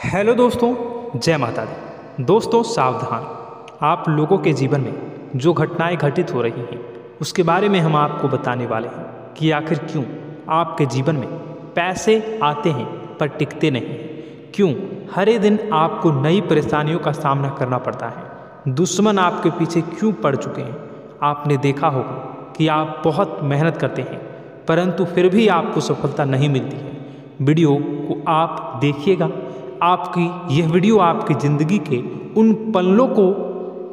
Hello दोस्तों, जय माता दी। दोस्तों सावधान, आप लोगों के जीवन में जो घटनाएं घटित हो रही हैं उसके बारे में हम आपको बताने वाले हैं कि आखिर क्यों आपके जीवन में पैसे आते हैं पर टिकते नहीं हैं। क्यों हर दिन आपको नई परेशानियों का सामना करना पड़ता है। दुश्मन आपके पीछे क्यों पड़ चुके हैं। आपने देखा होगा कि आप बहुत मेहनत करते हैं परंतु फिर भी आपको सफलता नहीं मिलती है। वीडियो को आप देखिएगा। आपकी यह वीडियो आपकी ज़िंदगी के उन पन्नों को,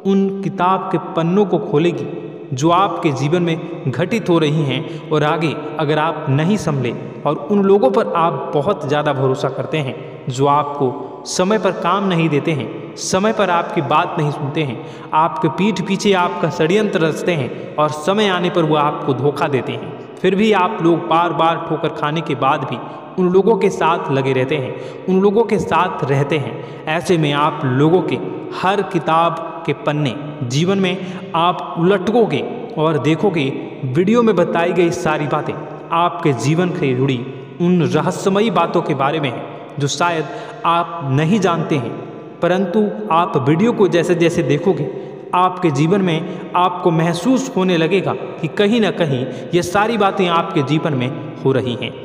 उन किताब के पन्नों को खोलेगी जो आपके जीवन में घटित हो रही हैं। और आगे अगर आप नहीं संभले और उन लोगों पर आप बहुत ज़्यादा भरोसा करते हैं जो आपको समय पर काम नहीं देते हैं, समय पर आपकी बात नहीं सुनते हैं, आपके पीठ पीछे आपका षड्यंत्र रचते हैं और समय आने पर वो आपको धोखा देते हैं, फिर भी आप लोग बार बार ठोकर खाने के बाद भी उन लोगों के साथ लगे रहते हैं, उन लोगों के साथ रहते हैं। ऐसे में आप लोगों के हर किताब के पन्ने जीवन में आप उलटोगे और देखोगे वीडियो में बताई गई सारी बातें आपके जीवन से जुड़ी उन रहस्यमयी बातों के बारे में हैं जो शायद आप नहीं जानते हैं। परंतु आप वीडियो को जैसे जैसे देखोगे आपके जीवन में आपको महसूस होने लगेगा कि कहीं ना कहीं ये सारी बातें आपके जीवन में हो रही हैं।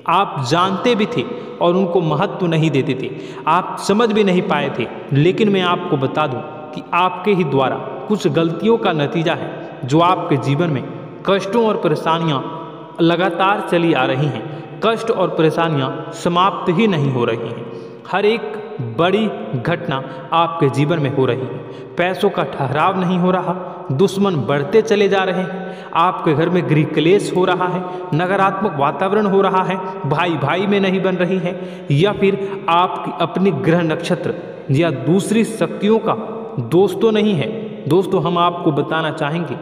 आप जानते भी थे और उनको महत्व नहीं देते थे, आप समझ भी नहीं पाए थे। लेकिन मैं आपको बता दूं कि आपके ही द्वारा कुछ गलतियों का नतीजा है जो आपके जीवन में कष्टों और परेशानियां लगातार चली आ रही हैं। कष्ट और परेशानियां समाप्त ही नहीं हो रही हैं। हर एक बड़ी घटना आपके जीवन में हो रही है। पैसों का ठहराव नहीं हो रहा, दुश्मन बढ़ते चले जा रहे हैं, आपके घर में गृह क्लेश हो रहा है, नकारात्मक वातावरण हो रहा है, भाई भाई में नहीं बन रही है, या फिर आपकी अपनी ग्रह नक्षत्र या दूसरी शक्तियों का दोस्तों नहीं है। दोस्तों हम आपको बताना चाहेंगे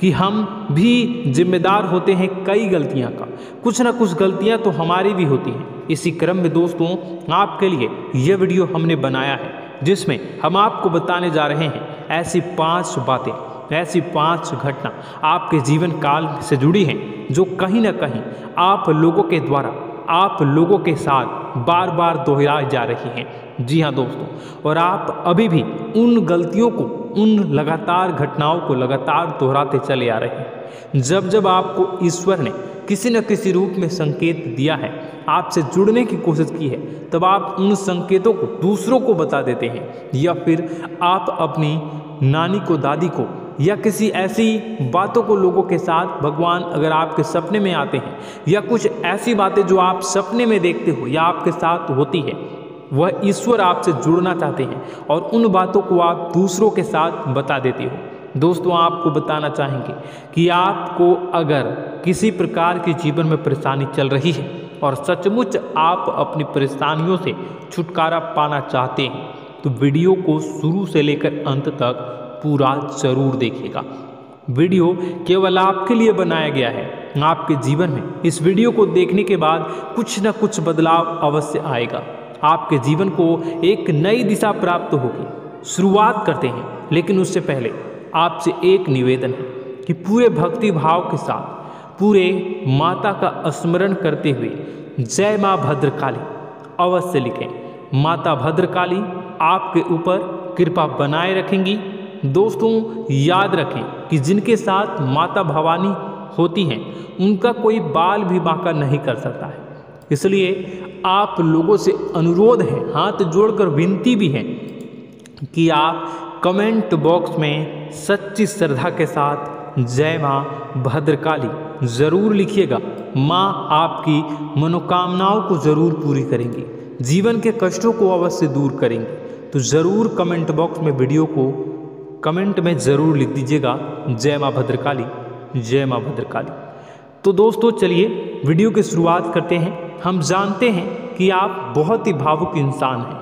कि हम भी जिम्मेदार होते हैं कई गलतियां का। कुछ ना कुछ गलतियां तो हमारी भी होती हैं। इसी क्रम में दोस्तों आपके लिए यह वीडियो हमने बनाया है जिसमें हम आपको बताने जा रहे हैं ऐसी 5 बातें, ऐसी 5 घटना आपके जीवन काल से जुड़ी हैं जो कहीं ना कहीं आप लोगों के द्वारा आप लोगों के साथ बार बार दोहराई जा रही हैं। जी हाँ दोस्तों, और आप अभी भी उन गलतियों को, उन लगातार घटनाओं को लगातार दोहराते चले आ रहे हैं। जब जब आपको ईश्वर ने किसी न किसी रूप में संकेत दिया है, आपसे जुड़ने की कोशिश की है, तब आप उन संकेतों को दूसरों को बता देते हैं, या फिर आप अपनी नानी को, दादी को, या किसी ऐसी बातों को लोगों के साथ, भगवान अगर आपके सपने में आते हैं या कुछ ऐसी बातें जो आप सपने में देखते हो या आपके साथ होती है, वह ईश्वर आपसे जुड़ना चाहते हैं और उन बातों को आप दूसरों के साथ बता देते हो। दोस्तों आपको बताना चाहेंगे कि आपको अगर किसी प्रकार की जीवन में परेशानी चल रही है और सचमुच आप अपनी परेशानियों से छुटकारा पाना चाहते हैं तो वीडियो को शुरू से लेकर अंत तक पूरा जरूर देखिएगा। वीडियो केवल आपके लिए बनाया गया है। आपके जीवन में इस वीडियो को देखने के बाद कुछ न कुछ बदलाव अवश्य आएगा। आपके जीवन को एक नई दिशा प्राप्त होगी। शुरुआत करते हैं, लेकिन उससे पहले आपसे एक निवेदन है कि पूरे भक्ति भाव के साथ पूरे माता का स्मरण करते हुए जय माँ भद्रकाली अवश्य लिखें। माता भद्रकाली आपके ऊपर कृपा बनाए रखेंगी। दोस्तों याद रखें कि जिनके साथ माता भवानी होती हैं उनका कोई बाल भी बांका नहीं कर सकता है। इसलिए आप लोगों से अनुरोध है, हाथ जोड़कर विनती भी है कि आप कमेंट बॉक्स में सच्ची श्रद्धा के साथ जय माँ भद्रकाली ज़रूर लिखिएगा। माँ आपकी मनोकामनाओं को ज़रूर पूरी करेंगी, जीवन के कष्टों को अवश्य दूर करेंगी। तो ज़रूर कमेंट बॉक्स में वीडियो को कमेंट में ज़रूर लिख दीजिएगा जय माँ भद्रकाली, जय माँ भद्रकाली। तो दोस्तों चलिए वीडियो की शुरुआत करते हैं। हम जानते हैं कि आप बहुत ही भावुक इंसान हैं।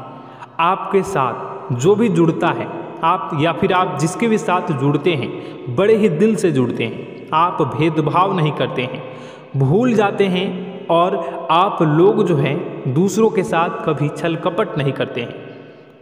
आपके साथ जो भी जुड़ता है, आप या फिर आप जिसके भी साथ जुड़ते हैं बड़े ही दिल से जुड़ते हैं। आप भेदभाव नहीं करते हैं, भूल जाते हैं, और आप लोग जो हैं दूसरों के साथ कभी छल कपट नहीं करते हैं।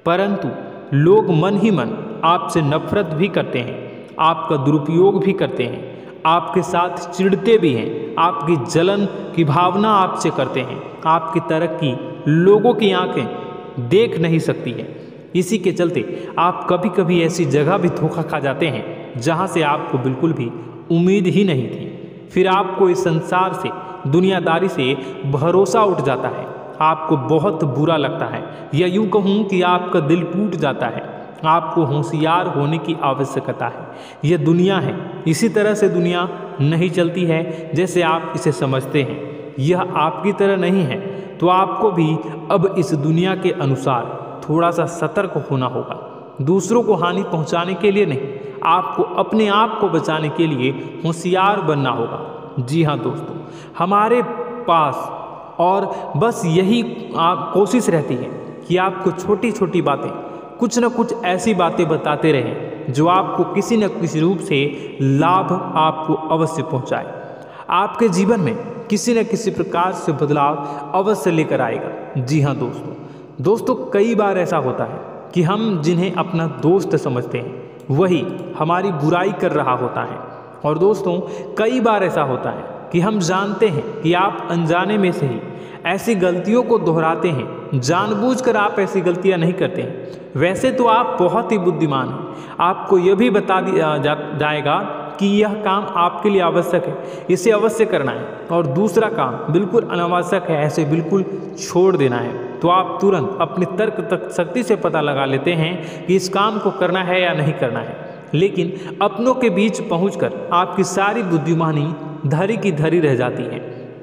परंतु लोग मन ही मन आपसे नफरत भी करते हैं, आपका दुरुपयोग भी करते हैं, आपके साथ चिढ़ते भी हैं, आपकी जलन की भावना आपसे करते हैं। आपकी तरक्की लोगों की आंखें देख नहीं सकती है। इसी के चलते आप कभी कभी ऐसी जगह भी धोखा खा जाते हैं जहाँ से आपको बिल्कुल भी उम्मीद ही नहीं थी। फिर आपको इस संसार से, दुनियादारी से भरोसा उठ जाता है, आपको बहुत बुरा लगता है, या यूँ कहूँ कि आपका दिल टूट जाता है। आपको होशियार होने की आवश्यकता है। यह दुनिया है, इसी तरह से दुनिया नहीं चलती है जैसे आप इसे समझते हैं। यह आपकी तरह नहीं है, तो आपको भी अब इस दुनिया के अनुसार थोड़ा सा सतर्क होना होगा। दूसरों को हानि पहुंचाने के लिए नहीं, आपको अपने आप को बचाने के लिए होशियार बनना होगा। जी हाँ दोस्तों, हमारे पास और बस यही कोशिश रहती है कि आपको छोटी छोटी बातें, कुछ न कुछ ऐसी बातें बताते रहें जो आपको किसी न किसी रूप से लाभ आपको अवश्य पहुंचाए, आपके जीवन में किसी न किसी प्रकार से बदलाव अवश्य लेकर आएगा। जी हाँ दोस्तों, कई बार ऐसा होता है कि हम जिन्हें अपना दोस्त समझते हैं वही हमारी बुराई कर रहा होता है। और दोस्तों, कई बार ऐसा होता है कि हम जानते हैं कि आप अनजाने में से ही ऐसी गलतियों को दोहराते हैं, जानबूझकर आप ऐसी गलतियां नहीं करते हैं। वैसे तो आप बहुत ही बुद्धिमान हैं, आपको यह भी बता दिया जाएगा कि यह काम आपके लिए आवश्यक है, इसे अवश्य करना है, और दूसरा काम बिल्कुल अनावश्यक है, ऐसे बिल्कुल छोड़ देना है। तो आप तुरंत अपनी तर्क शक्ति से पता लगा लेते हैं कि इस काम को करना है या नहीं करना है। लेकिन अपनों के बीच पहुंचकर आपकी सारी बुद्धिमानी धरी की धरी रह जाती है।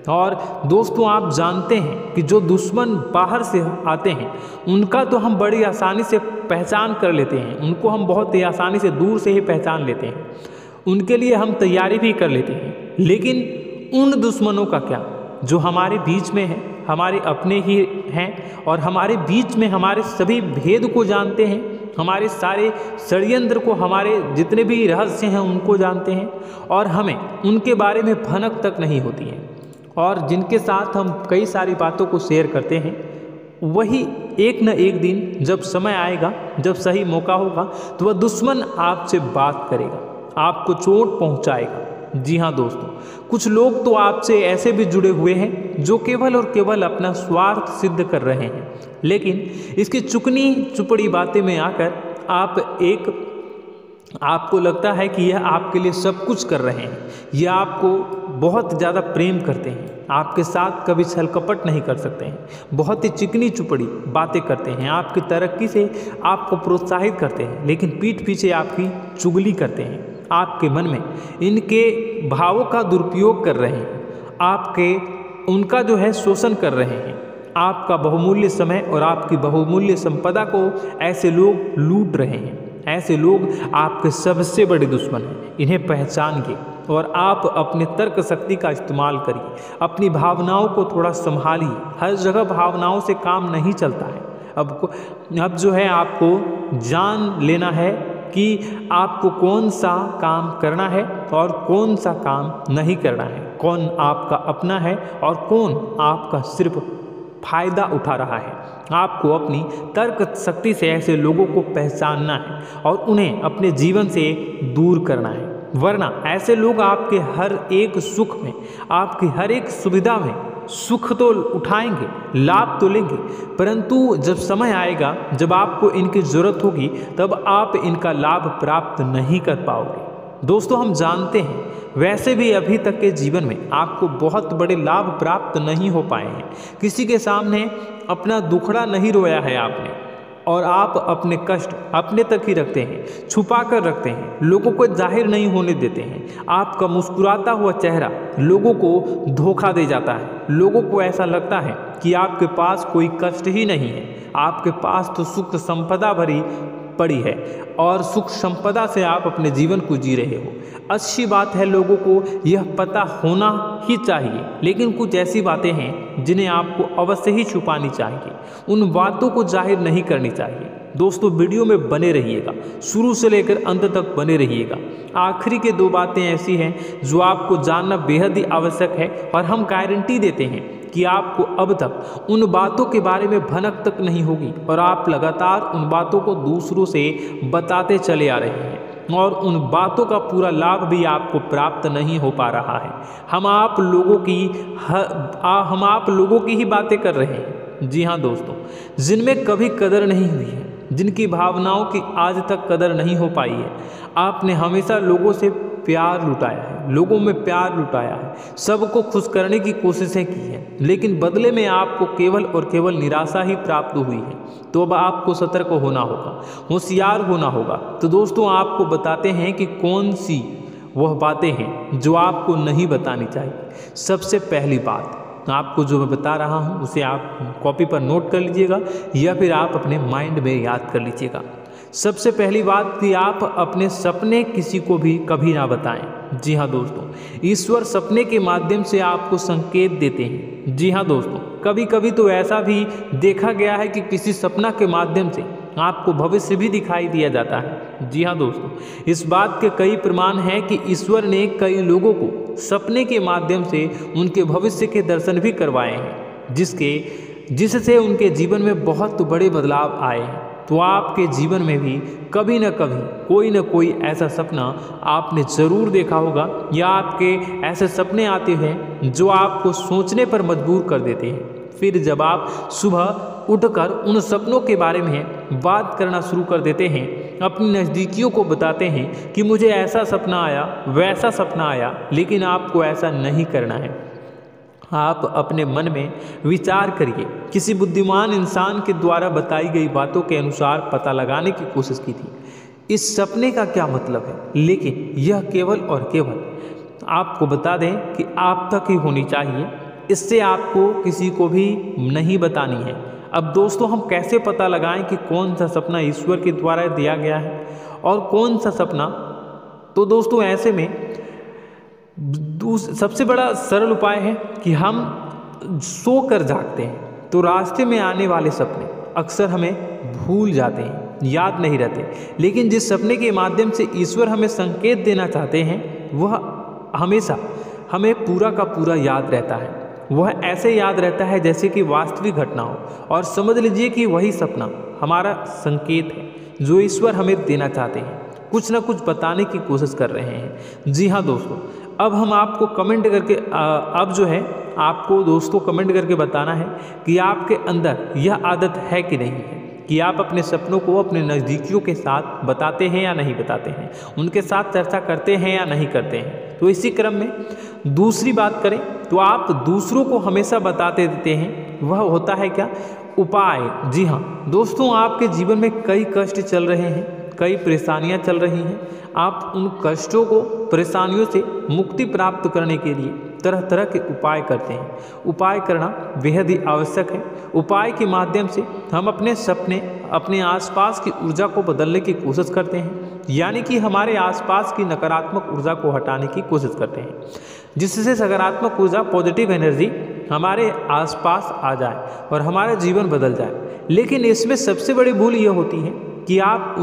और दोस्तों, आप जानते हैं कि जो दुश्मन बाहर से आते हैं उनका तो हम बड़ी आसानी से पहचान कर लेते हैं, उनको हम बहुत ही आसानी से दूर से ही पहचान लेते हैं, उनके लिए हम तैयारी भी कर लेते हैं। लेकिन उन दुश्मनों का क्या जो हमारे बीच में है, हमारे अपने ही हैं और हमारे बीच में हमारे सभी भेद को जानते हैं, हमारे सारे षड्यंत्र को, हमारे जितने भी रहस्य हैं उनको जानते हैं, और हमें उनके बारे में भनक तक नहीं होती है, और जिनके साथ हम कई सारी बातों को शेयर करते हैं, वही एक न एक दिन जब समय आएगा, जब सही मौका होगा, तो वह दुश्मन आपसे बात करेगा, आपको चोट पहुंचाएगा। जी हाँ दोस्तों, कुछ लोग तो आपसे ऐसे भी जुड़े हुए हैं जो केवल और केवल अपना स्वार्थ सिद्ध कर रहे हैं, लेकिन इसकी चुकनी चुपड़ी बातें में आकर आपको लगता है कि यह आपके लिए सब कुछ कर रहे हैं, यह आपको बहुत ज़्यादा प्रेम करते हैं, आपके साथ कभी छल कपट नहीं कर सकते हैं, बहुत ही चिकनी चुपड़ी बातें करते हैं, आपकी तरक्की से आपको प्रोत्साहित करते हैं, लेकिन पीठ पीछे आपकी चुगली करते हैं, आपके मन में इनके भावों का दुरुपयोग कर रहे हैं, उनका जो है शोषण कर रहे हैं, आपका बहुमूल्य समय और आपकी बहुमूल्य संपदा को ऐसे लोग लूट रहे हैं। ऐसे लोग आपके सबसे बड़े दुश्मन हैं, इन्हें पहचानिए और आप अपने तर्क शक्ति का इस्तेमाल करिए, अपनी भावनाओं को थोड़ा संभालिए। हर जगह भावनाओं से काम नहीं चलता है। अब जो है आपको जान लेना है कि आपको कौन सा काम करना है और कौन सा काम नहीं करना है, कौन आपका अपना है और कौन आपका सिर्फ फायदा उठा रहा है। आपको अपनी तर्क शक्ति से ऐसे लोगों को पहचानना है और उन्हें अपने जीवन से दूर करना है, वरना ऐसे लोग आपके हर एक सुख में, आपकी हर एक सुविधा में सुख तो उठाएंगे, लाभ तो लेंगे, परंतु जब समय आएगा, जब आपको इनकी ज़रूरत होगी, तब आप इनका लाभ प्राप्त नहीं कर पाओगे। दोस्तों, हम जानते हैं वैसे भी अभी तक के जीवन में आपको बहुत बड़े लाभ प्राप्त नहीं हो पाए हैं, किसी के सामने अपना दुखड़ा नहीं रोया है आपने, और आप अपने कष्ट अपने तक ही रखते हैं, छुपा कर रखते हैं, लोगों को जाहिर नहीं होने देते हैं। आपका मुस्कुराता हुआ चेहरा लोगों को धोखा दे जाता है, लोगों को ऐसा लगता है कि आपके पास कोई कष्ट ही नहीं है, आपके पास तो सुख संपदा भरी पड़ी है और सुख संपदा से आप अपने जीवन को जी रहे हो। अच्छी बात है, लोगों को यह पता होना ही चाहिए, लेकिन कुछ ऐसी बातें हैं जिन्हें आपको अवश्य ही छुपानी चाहिए, उन बातों को जाहिर नहीं करनी चाहिए। दोस्तों, वीडियो में बने रहिएगा, शुरू से लेकर अंत तक बने रहिएगा। आखिरी के 2 बातें ऐसी हैं जो आपको जानना बेहद ही आवश्यक है, और हम गारंटी देते हैं कि आपको अब तक उन बातों के बारे में भनक तक नहीं होगी, और आप लगातार उन बातों को दूसरों से बताते चले आ रहे हैं, और उन बातों का पूरा लाभ भी आपको प्राप्त नहीं हो पा रहा है। हम आप लोगों की ही बातें कर रहे हैं, जी हाँ दोस्तों, जिनमें कभी कदर नहीं हुई है, जिनकी भावनाओं की आज तक कदर नहीं हो पाई है। आपने हमेशा लोगों से प्यार लुटाया है, लोगों में प्यार लुटाया है, सबको खुश करने की कोशिशें की है, लेकिन बदले में आपको केवल और केवल निराशा ही प्राप्त हुई है। तो अब आपको सतर्क होना होगा, होशियार होना होगा। तो दोस्तों आपको बताते हैं कि कौन सी वह बातें हैं जो आपको नहीं बतानी चाहिए। सबसे पहली बात आपको जो मैं बता रहा हूँ उसे आप कॉपी पर नोट कर लीजिएगा या फिर आप अपने माइंड में याद कर लीजिएगा। सबसे पहली बात कि आप अपने सपने किसी को भी कभी ना बताएं। जी हाँ दोस्तों, ईश्वर सपने के माध्यम से आपको संकेत देते हैं। जी हाँ दोस्तों, कभी कभी तो ऐसा भी देखा गया है कि किसी सपना के माध्यम से आपको भविष्य भी दिखाई दिया जाता है। जी हाँ दोस्तों, इस बात के कई प्रमाण हैं कि ईश्वर ने कई लोगों को सपने के माध्यम से उनके भविष्य के दर्शन भी करवाए हैं, जिससे उनके जीवन में बहुत बड़े बदलाव आए हैं। तो आपके जीवन में भी कभी न कभी कोई न कोई ऐसा सपना आपने ज़रूर देखा होगा, या आपके ऐसे सपने आते हैं जो आपको सोचने पर मजबूर कर देते हैं। फिर जब आप सुबह उठकर उन सपनों के बारे में बात करना शुरू कर देते हैं, अपनी नज़दीकियों को बताते हैं कि मुझे ऐसा सपना आया, वैसा सपना आया, लेकिन आपको ऐसा नहीं करना है। आप अपने मन में विचार करिए। किसी बुद्धिमान इंसान के द्वारा बताई गई बातों के अनुसार पता लगाने की कोशिश की थी इस सपने का क्या मतलब है, लेकिन यह केवल और केवल आपको बता दें कि आप तक ही होनी चाहिए। इससे आपको किसी को भी नहीं बतानी है। अब दोस्तों हम कैसे पता लगाएं कि कौन सा सपना ईश्वर के द्वारा दिया गया है और कौन सा सपना? तो दोस्तों ऐसे में सबसे बड़ा सरल उपाय है कि हम सो कर जागते हैं तो रास्ते में आने वाले सपने अक्सर हमें भूल जाते हैं, याद नहीं रहते। लेकिन जिस सपने के माध्यम से ईश्वर हमें संकेत देना चाहते हैं वह हमेशा हमें पूरा का पूरा याद रहता है। वह ऐसे याद रहता है जैसे कि वास्तविक घटना हो, और समझ लीजिए कि वही सपना हमारा संकेत है जो ईश्वर हमें देना चाहते हैं, कुछ ना कुछ बताने की कोशिश कर रहे हैं। जी हाँ दोस्तों, अब हम आपको कमेंट करके अब जो है आपको दोस्तों कमेंट करके बताना है कि आपके अंदर यह आदत है कि नहीं है कि आप अपने सपनों को अपने नज़दीकियों के साथ बताते हैं या नहीं बताते हैं, उनके साथ चर्चा करते हैं या नहीं करते हैं। तो इसी क्रम में दूसरी बात करें तो आप दूसरों को हमेशा बताते देते हैं, वह होता है क्या? उपाय। जी हाँ दोस्तों, आपके जीवन में कई कष्ट चल रहे हैं, कई परेशानियां चल रही हैं। आप उन कष्टों को, परेशानियों से मुक्ति प्राप्त करने के लिए तरह तरह के उपाय करते हैं। उपाय करना बेहद ही आवश्यक है। उपाय के माध्यम से हम अपने सपने, अपने आसपास की ऊर्जा को बदलने की कोशिश करते हैं, यानी कि हमारे आसपास की नकारात्मक ऊर्जा को हटाने की कोशिश करते हैं, जिससे सकारात्मक ऊर्जा, पॉजिटिव एनर्जी हमारे आसपास आ जाए और हमारा जीवन बदल जाए। लेकिन इसमें सबसे बड़ी भूल यह होती है कि आप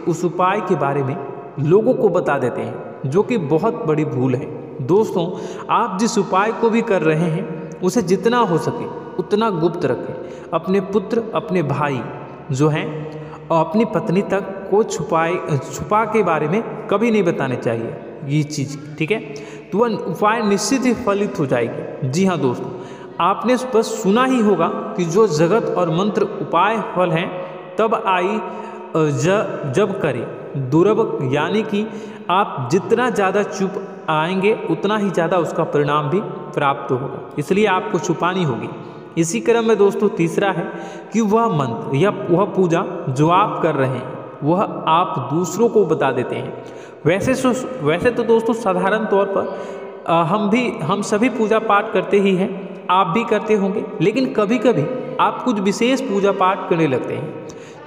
उस उपाय के बारे में लोगों को बता देते हैं, जो कि बहुत बड़ी भूल है। दोस्तों आप जिस उपाय को भी कर रहे हैं उसे जितना हो सके उतना गुप्त रखें। अपने पुत्र, अपने भाई जो हैं और अपनी पत्नी तक को छुपा के बारे में कभी नहीं बताने चाहिए ये चीज़, ठीक है? तो वह उपाय निश्चित ही फलित हो जाएगी। जी हाँ दोस्तों, आपने बस सुना ही होगा कि जो जगत और मंत्र उपाय फल हैं तब आई जब करें दुर्लभ, यानी कि आप जितना ज़्यादा चुप आएंगे उतना ही ज़्यादा उसका परिणाम भी प्राप्त होगा, इसलिए आपको छुपानी होगी। इसी क्रम में दोस्तों तीसरा है कि वह मंत्र या वह पूजा जो आप कर रहे हैं वह आप दूसरों को बता देते हैं। वैसे तो दोस्तों साधारण तौर पर हम सभी पूजा पाठ करते ही हैं, आप भी करते होंगे, लेकिन कभी कभी आप कुछ विशेष पूजा पाठ करने लगते हैं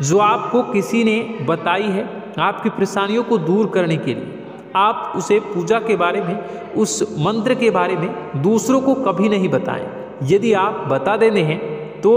जो आपको किसी ने बताई है आपकी परेशानियों को दूर करने के लिए। आप उसे पूजा के बारे में, उस मंत्र के बारे में दूसरों को कभी नहीं बताएं। यदि आप बता देते हैं तो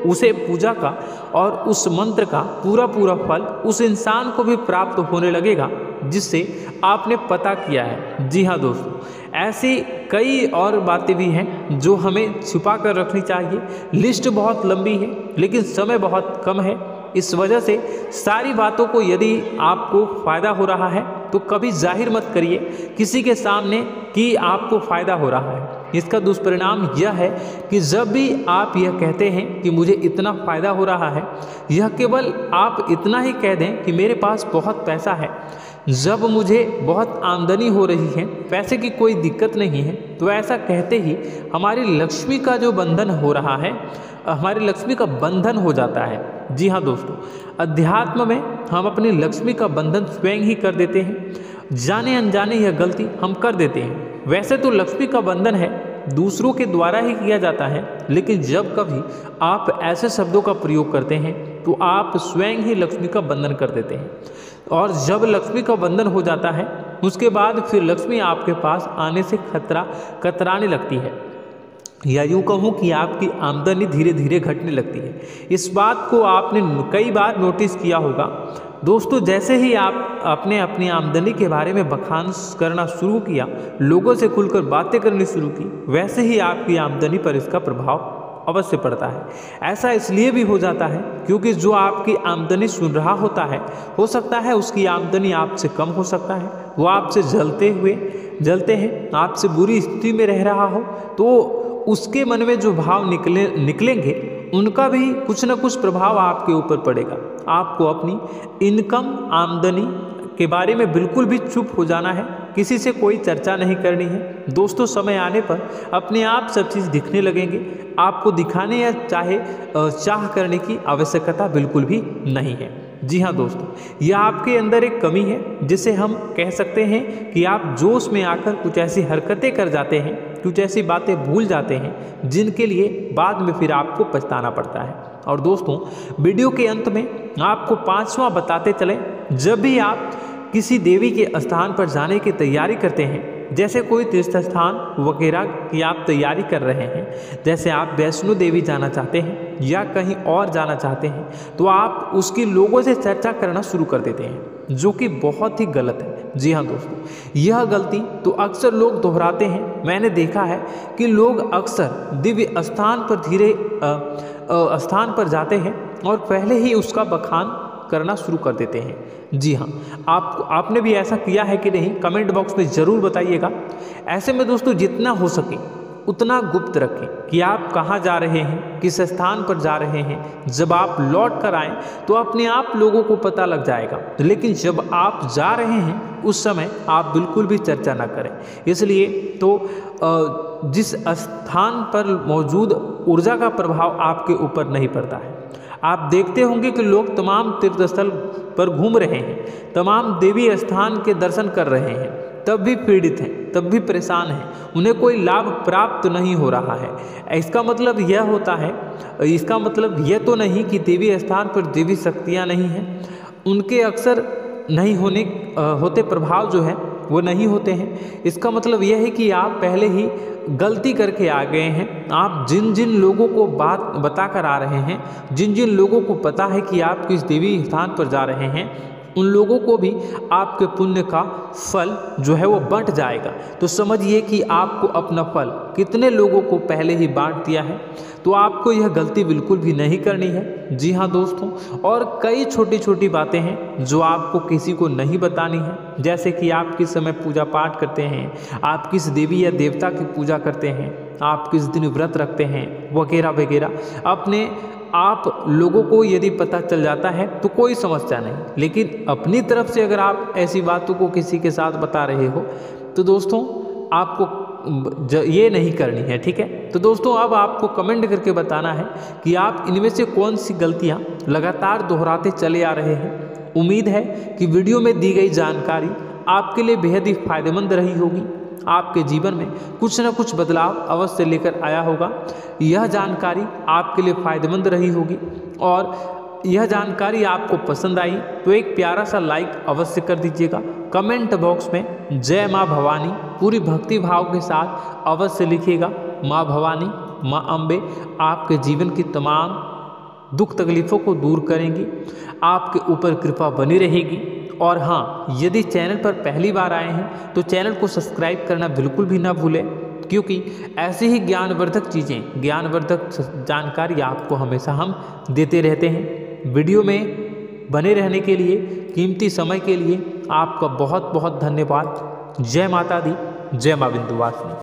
उसे पूजा का और उस मंत्र का पूरा फल उस इंसान को भी प्राप्त होने लगेगा जिससे आपने पता किया है। जी हाँ दोस्तों, ऐसी कई और बातें भी हैं जो हमें छुपा कर रखनी चाहिए। लिस्ट बहुत लंबी है लेकिन समय बहुत कम है, इस वजह से सारी बातों को यदि आपको फ़ायदा हो रहा है तो कभी जाहिर मत करिए किसी के सामने कि आपको फ़ायदा हो रहा है। इसका दुष्परिणाम यह है कि जब भी आप यह कहते हैं कि मुझे इतना फ़ायदा हो रहा है, यह केवल आप इतना ही कह दें कि मेरे पास बहुत पैसा है, जब मुझे बहुत आमदनी हो रही है, पैसे की कोई दिक्कत नहीं है, तो ऐसा कहते ही हमारी लक्ष्मी का जो बंधन हो रहा है, हमारी लक्ष्मी का बंधन हो जाता है। जी हाँ दोस्तों, अध्यात्म में हम अपनी लक्ष्मी का बंधन स्वयं ही कर देते हैं। जाने अनजाने यह गलती हम कर देते हैं। वैसे तो लक्ष्मी का बंधन है दूसरों के द्वारा ही किया जाता है, लेकिन जब कभी आप ऐसे शब्दों का प्रयोग करते हैं तो आप स्वयं ही लक्ष्मी का बंधन कर देते हैं। और जब लक्ष्मी का बंधन हो जाता है, उसके बाद फिर लक्ष्मी आपके पास आने से कतराने लगती है, या यूँ कहूँ कि आपकी आमदनी धीरे धीरे घटने लगती है। इस बात को आपने कई बार नोटिस किया होगा दोस्तों। जैसे ही आपने अपनी आमदनी के बारे में बखान करना शुरू किया, लोगों से खुलकर बातें करनी शुरू की, वैसे ही आपकी आमदनी पर इसका प्रभाव अवश्य पड़ता है। ऐसा इसलिए भी हो जाता है क्योंकि जो आपकी आमदनी सुन रहा होता है, हो सकता है उसकी आमदनी आपसे कम हो सकता है, वो आपसे जलते हैं, आपसे बुरी स्थिति में रह रहा हो, तो उसके मन में जो भाव निकलेंगे उनका भी कुछ न कुछ प्रभाव आपके ऊपर पड़ेगा। आपको अपनी इनकम आमदनी के बारे में बिल्कुल भी चुप हो जाना है, किसी से कोई चर्चा नहीं करनी है दोस्तों। समय आने पर अपने आप सब चीज़ दिखने लगेंगे, आपको दिखाने या चाह करने की आवश्यकता बिल्कुल भी नहीं है। जी हाँ दोस्तों, यह आपके अंदर एक कमी है जिसे हम कह सकते हैं कि आप जोश में आकर कुछ ऐसी हरकतें कर जाते हैं, कुछ ऐसी बातें भूल जाते हैं जिनके लिए बाद में फिर आपको पछताना पड़ता है। और दोस्तों, वीडियो के अंत में आपको 5वां बताते चले, जब भी आप किसी देवी के स्थान पर जाने की तैयारी करते हैं, जैसे कोई तीर्थ स्थान वगैरह की आप तैयारी कर रहे हैं, जैसे आप वैष्णो देवी जाना चाहते हैं या कहीं और जाना चाहते हैं, तो आप उसकी लोगों से चर्चा करना शुरू कर देते हैं, जो कि बहुत ही गलत है। जी हाँ दोस्तों, यह गलती तो अक्सर लोग दोहराते हैं। मैंने देखा है कि लोग अक्सर दिव्य स्थान पर जाते हैं और पहले ही उसका बखान करना शुरू कर देते हैं। जी हाँ, आपने भी ऐसा किया है कि नहीं, कमेंट बॉक्स में ज़रूर बताइएगा। ऐसे में दोस्तों, जितना हो सके उतना गुप्त रखें कि आप कहाँ जा रहे हैं, किस स्थान पर जा रहे हैं। जब आप लौट कर आएँ तो अपने आप लोगों को पता लग जाएगा, लेकिन जब आप जा रहे हैं उस समय आप बिल्कुल भी चर्चा ना करें। इसलिए तो जिस स्थान पर मौजूद ऊर्जा का प्रभाव आपके ऊपर नहीं पड़ता है। आप देखते होंगे कि लोग तमाम तीर्थ स्थल पर घूम रहे हैं, तमाम देवी स्थान के दर्शन कर रहे हैं, तब भी पीड़ित हैं, तब भी परेशान हैं, उन्हें कोई लाभ प्राप्त नहीं हो रहा है। इसका मतलब यह तो नहीं कि देवी स्थान पर देवी शक्तियाँ नहीं हैं, उनके अक्सर नहीं होते प्रभाव जो है वो नहीं होते हैं। इसका मतलब यह है कि आप पहले ही गलती करके आ गए हैं। आप जिन जिन लोगों को बात बता कर आ रहे हैं, जिन जिन लोगों को पता है कि आप किस देवी स्थान पर जा रहे हैं, उन लोगों को भी आपके पुण्य का फल जो है वो बंट जाएगा। तो समझिए कि आपको अपना फल कितने लोगों को पहले ही बांट दिया है। तो आपको यह गलती बिल्कुल भी नहीं करनी है। जी हाँ दोस्तों, और कई छोटी छोटी बातें हैं जो आपको किसी को नहीं बतानी है, जैसे कि आप किस समय पूजा पाठ करते हैं, आप किस देवी या देवता की पूजा करते हैं, आप किस दिन व्रत रखते हैं, वगैरह वगैरह। अपने आप लोगों को यदि पता चल जाता है तो कोई समस्या नहीं, लेकिन अपनी तरफ से अगर आप ऐसी बातों को किसी के साथ बता रहे हो तो दोस्तों आपको ये नहीं करनी है, ठीक है। तो दोस्तों, अब आपको कमेंट करके बताना है कि आप इनमें से कौन सी गलतियां लगातार दोहराते चले आ रहे हैं। उम्मीद है कि वीडियो में दी गई जानकारी आपके लिए बेहद ही फायदेमंद रही होगी, आपके जीवन में कुछ न कुछ बदलाव अवश्य लेकर आया होगा। यह जानकारी आपके लिए फायदेमंद रही होगी और यह जानकारी आपको पसंद आई तो एक प्यारा सा लाइक अवश्य कर दीजिएगा। कमेंट बॉक्स में जय माँ भवानी पूरी भक्ति भाव के साथ अवश्य लिखिएगा। माँ भवानी, माँ अम्बे आपके जीवन की तमाम दुख तकलीफ़ों को दूर करेंगी, आपके ऊपर कृपा बनी रहेगी। और हाँ, यदि चैनल पर पहली बार आए हैं तो चैनल को सब्सक्राइब करना बिल्कुल भी ना भूलें, क्योंकि ऐसी ही ज्ञानवर्धक चीज़ें, ज्ञानवर्धक जानकारी आपको हमेशा हम देते रहते हैं। वीडियो में बने रहने के लिए, कीमती समय के लिए आपका बहुत बहुत धन्यवाद। जय माता दी, जय माँ विंध्यवासिनी।